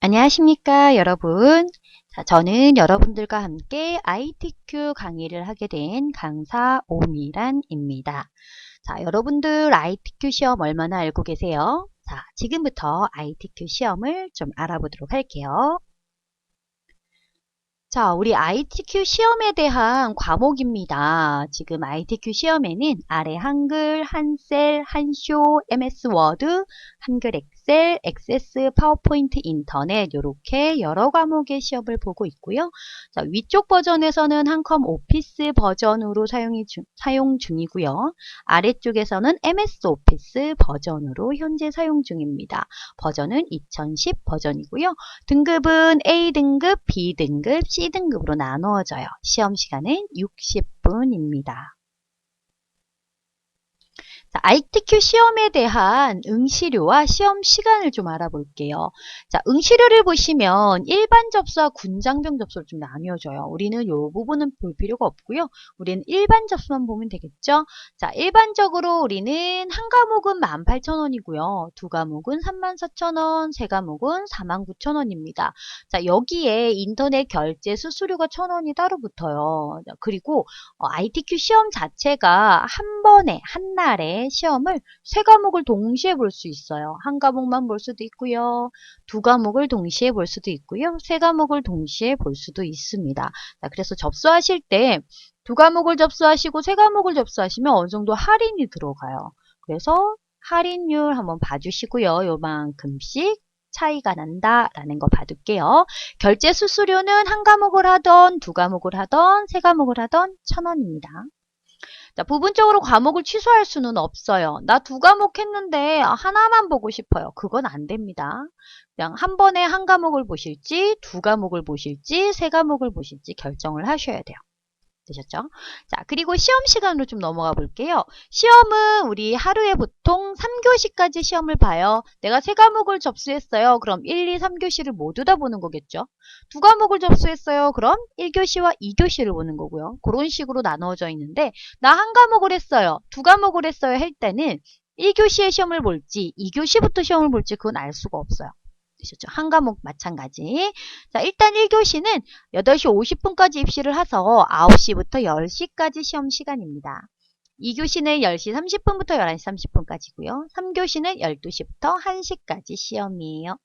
안녕하십니까, 여러분. 자, 저는 여러분들과 함께 ITQ 강의를 하게 된 강사 오미란입니다. 자, 여러분들 ITQ 시험 얼마나 알고 계세요? 자, 지금부터 ITQ 시험을 좀 알아보도록 할게요. 자, 우리 ITQ 시험에 대한 과목입니다. 지금 ITQ 시험에는 아래 한글, 한셀, 한쇼, MS 워드, 한글 엑셀, 액세스, 파워포인트, 인터넷 이렇게 여러 과목의 시험을 보고 있고요. 자, 위쪽 버전에서는 한컴 오피스 버전으로 사용 중이고요. 아래쪽에서는 MS 오피스 버전으로 현재 사용 중입니다. 버전은 2010 버전이고요. 등급은 A등급, B등급, C등급으로 나누어져요. 시험 시간은 60분입니다. 자, ITQ 시험에 대한 응시료와 시험 시간을 좀 알아볼게요. 자, 응시료를 보시면 일반 접수와 군장병 접수로 좀 나뉘어져요. 우리는 이 부분은 볼 필요가 없고요. 우리는 일반 접수만 보면 되겠죠. 자, 일반적으로 우리는 한 과목은 18,000원이고요. 두 과목은 34,000원, 세 과목은 49,000원입니다. 자, 여기에 인터넷 결제 수수료가 1,000원이 따로 붙어요. 그리고 ITQ 시험 자체가 한 번에, 한 날에 시험을 세 과목을 동시에 볼 수 있어요. 한 과목만 볼 수도 있고요. 두 과목을 동시에 볼 수도 있고요. 세 과목을 동시에 볼 수도 있습니다. 자, 그래서 접수하실 때 두 과목을 접수하시고 세 과목을 접수하시면 어느 정도 할인이 들어가요. 그래서 할인율 한번 봐주시고요. 요만큼씩 차이가 난다라는 거 봐둘게요. 결제 수수료는 한 과목을 하던, 두 과목을 하던, 세 과목을 하던 1,000원입니다. 자, 부분적으로 과목을 취소할 수는 없어요. 나 두 과목 했는데 하나만 보고 싶어요. 그건 안 됩니다. 그냥 한 번에 한 과목을 보실지, 두 과목을 보실지, 세 과목을 보실지 결정을 하셔야 돼요. 되셨죠? 자, 그리고 시험 시간으로 좀 넘어가 볼게요. 시험은 우리 하루에 보통 3교시까지 시험을 봐요. 내가 세 과목을 접수했어요. 그럼 1, 2, 3교시를 모두 다 보는 거겠죠? 두 과목을 접수했어요. 그럼 1교시와 2교시를 보는 거고요. 그런 식으로 나누어져 있는데 나 한 과목을 했어요. 두 과목을 했어요. 할 때는 1교시에 시험을 볼지 2교시부터 시험을 볼지 그건 알 수가 없어요. 되셨죠? 한 과목 마찬가지. 자, 일단 1교시는 8시 50분까지 입시를 해서 9시부터 10시까지 시험 시간입니다. 2교시는 10시 30분부터 11시 30분까지고요. 3교시는 12시부터 1시까지 시험이에요.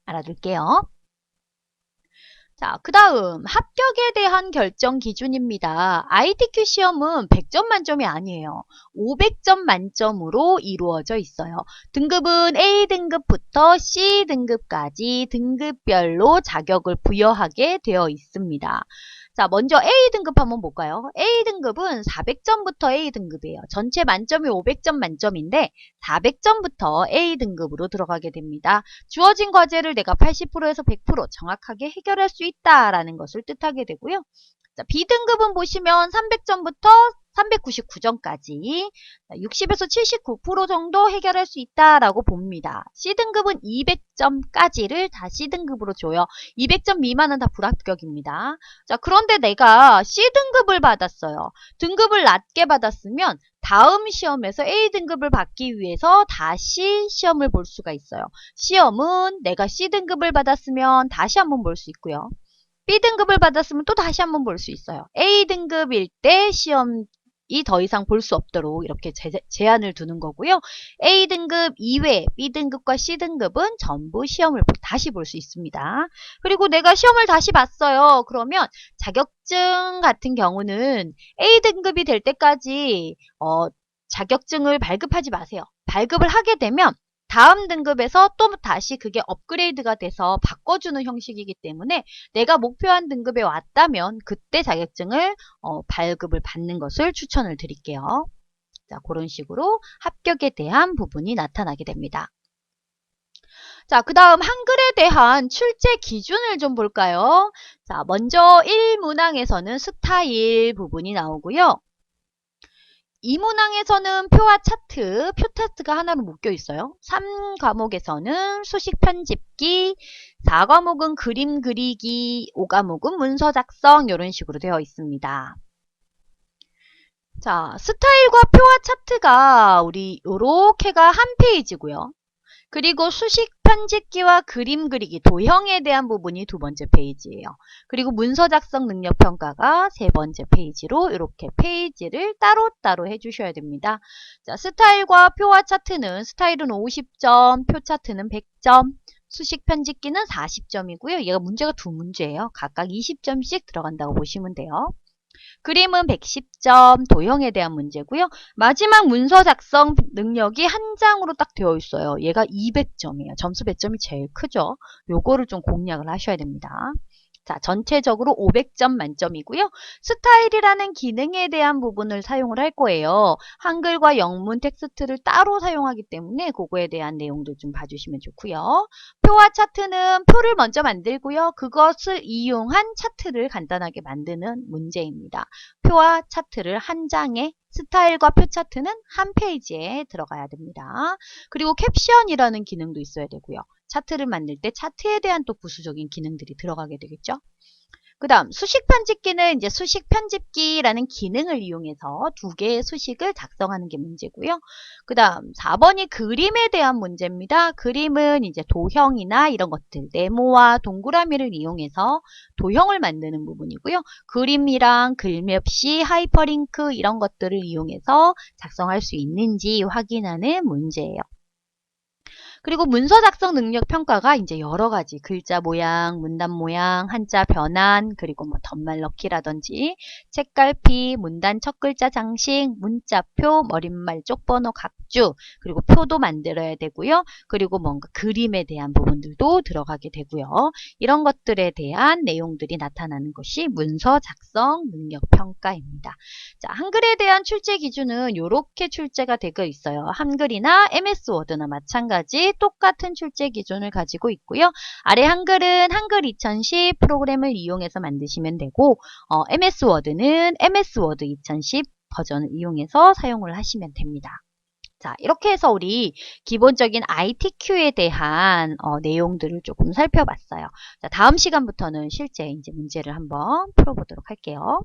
알아둘게요. 자, 그 다음 합격에 대한 결정 기준입니다. ITQ 시험은 100점 만점이 아니에요. 500점 만점으로 이루어져 있어요. 등급은 A등급부터 C등급까지 등급별로 자격을 부여하게 되어 있습니다. 자, 먼저 A등급 한번 볼까요? A등급은 400점부터 A등급이에요. 전체 만점이 500점 만점인데 400점부터 A등급으로 들어가게 됩니다. 주어진 과제를 내가 80%에서 100% 정확하게 해결할 수 있다라는 것을 뜻하게 되고요. 자, B등급은 보시면 300점부터 399점까지 60에서 79% 정도 해결할 수 있다라고 봅니다. C등급은 200점까지를 다 C등급으로 줘요. 200점 미만은 다 불합격입니다. 자, 그런데 내가 C등급을 받았어요. 등급을 낮게 받았으면 다음 시험에서 A등급을 받기 위해서 다시 시험을 볼 수가 있어요. 시험은 내가 C등급을 받았으면 다시 한번 볼 수 있고요. B등급을 받았으면 또 다시 한번 볼 수 있어요. A등급일 때 시험이 더 이상 볼 수 없도록 이렇게 제한을 두는 거고요. A등급 이외 B등급과 C등급은 전부 시험을 다시 볼 수 있습니다. 그리고 내가 시험을 다시 봤어요. 그러면 자격증 같은 경우는 A등급이 될 때까지 자격증을 발급하지 마세요. 발급을 하게 되면 다음 등급에서 또 다시 그게 업그레이드가 돼서 바꿔주는 형식이기 때문에 내가 목표한 등급에 왔다면 그때 자격증을 발급을 받는 것을 추천을 드릴게요. 자, 그런 식으로 합격에 대한 부분이 나타나게 됩니다. 자, 그 다음 한글에 대한 출제 기준을 좀 볼까요? 자, 먼저 1문항에서는 스타일 부분이 나오고요. 2문항에서는 표와 차트, 표 차트가 하나로 묶여 있어요. 3과목에서는 수식 편집기, 4과목은 그림 그리기, 5과목은 문서 작성 이런 식으로 되어 있습니다. 자, 스타일과 표와 차트가 우리 요렇게가 한 페이지고요. 그리고 수식 편집기와 그림 그리기, 도형에 대한 부분이 두 번째 페이지예요. 그리고 문서 작성 능력 평가가 세 번째 페이지로 이렇게 페이지를 따로따로 해주셔야 됩니다. 자, 스타일과 표와 차트는 스타일은 50점, 표 차트는 100점, 수식 편집기는 40점이고요. 얘가 문제가 두 문제예요. 각각 20점씩 들어간다고 보시면 돼요. 그림은 110점, 도형에 대한 문제고요. 마지막 문서 작성 능력이 한 장으로 딱 되어 있어요. 얘가 200점이에요. 점수 배점이 제일 크죠. 요거를 좀 공략을 하셔야 됩니다. 자, 전체적으로 500점 만점이고요. 스타일이라는 기능에 대한 부분을 사용을 할 거예요. 한글과 영문 텍스트를 따로 사용하기 때문에 그거에 대한 내용도 좀 봐주시면 좋고요. 표와 차트는 표를 먼저 만들고요. 그것을 이용한 차트를 간단하게 만드는 문제입니다. 표와 차트를 한 장에, 스타일과 표 차트는 한 페이지에 들어가야 됩니다. 그리고 캡션이라는 기능도 있어야 되고요. 차트를 만들 때 차트에 대한 또 부수적인 기능들이 들어가게 되겠죠. 그 다음 수식 편집기는 이제 수식 편집기라는 기능을 이용해서 두 개의 수식을 작성하는 게 문제고요. 그 다음 4번이 그림에 대한 문제입니다. 그림은 이제 도형이나 이런 것들, 네모와 동그라미를 이용해서 도형을 만드는 부분이고요. 그림이랑 글맵시, 하이퍼링크 이런 것들을 이용해서 작성할 수 있는지 확인하는 문제예요. 그리고 문서 작성 능력 평가가 이제 여러 가지 글자 모양, 문단 모양, 한자 변환, 그리고 뭐 덧말 넣기라든지 책갈피, 문단 첫 글자 장식, 문자표, 머릿말 쪽번호 각주, 그리고 표도 만들어야 되고요. 그리고 뭔가 그림에 대한 부분들도 들어가게 되고요. 이런 것들에 대한 내용들이 나타나는 것이 문서 작성 능력 평가입니다. 자, 한글에 대한 출제 기준은 이렇게 출제가 되고 있어요. 한글이나 MS 워드나 마찬가지 똑같은 출제 기준을 가지고 있고요. 아래 한글은 한글 2010 프로그램을 이용해서 만드시면 되고 MS 워드는 MS 워드 2010 버전을 이용해서 사용을 하시면 됩니다. 자, 이렇게 해서 우리 기본적인 ITQ에 대한 내용들을 조금 살펴봤어요. 자, 다음 시간부터는 실제 이제 문제를 한번 풀어보도록 할게요.